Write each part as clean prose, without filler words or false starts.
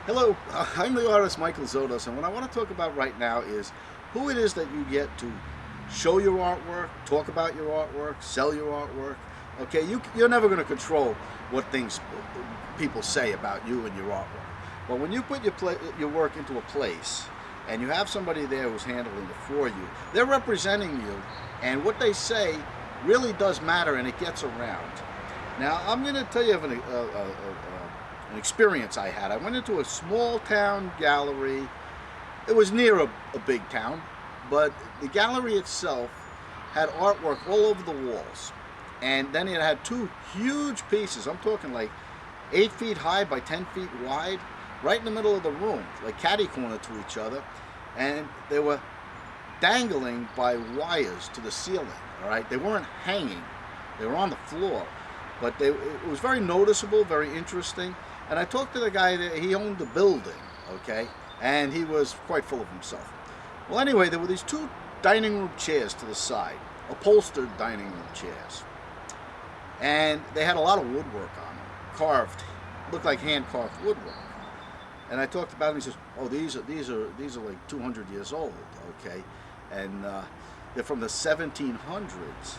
Hello, I'm the artist Michael Zotos, and what I want to talk about right now is who it is that you get to show your artwork, talk about your artwork, sell your artwork. Okay, you're never going to control what things people say about you and your artwork. But when you put your work into a place and you have somebody there who's handling it for you, they're representing you, and what they say really does matter, and it gets around. Now, I'm going to tell you of an experience I had. I went into a small town gallery. It was near a big town, but the gallery itself had artwork all over the walls. And then it had two huge pieces. I'm talking like 8 feet high by 10 feet wide, right in the middle of the room, like catty corner to each other. And they were dangling by wires to the ceiling, all right? They weren't hanging. They were on the floor. But it was very noticeable, very interesting. And I talked to the guy that he owned the building, okay? And he was quite full of himself. Well, anyway, there were these two dining room chairs to the side, upholstered dining room chairs. And they had a lot of woodwork on them, carved, looked like hand-carved woodwork. And I talked about it, and he says, "Oh, these are like 200 years old, okay? And they're from the 1700s."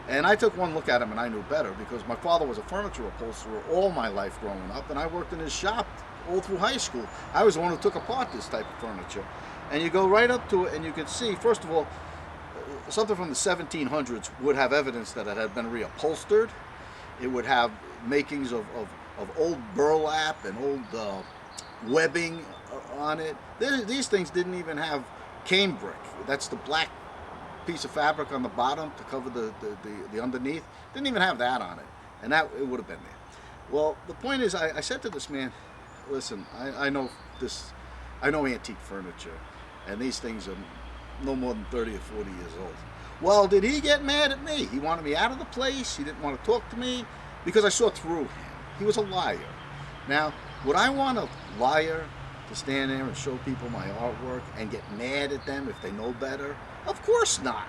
And I took one look at him and I knew better, because my father was a furniture upholsterer all my life growing up, and I worked in his shop all through high school. I was the one who took apart this type of furniture. And you go right up to it and you can see, first of all, something from the 1700s would have evidence that it had been reupholstered. It would have makings of old burlap and old webbing on it. These things didn't even have cambric. That's the black piece of fabric on the bottom to cover the underneath. Didn't even have that on it, and that it would have been there. Well, the point is, I said to this man, "Listen, I know antique furniture, and these things are no more than 30 or 40 years old." Well, did he get mad at me? He wanted me out of the place. He didn't want to talk to me because I saw through him. He was a liar. Now, would I want a liar to stand there and show people my artwork and get mad at them if they know better? Of course not.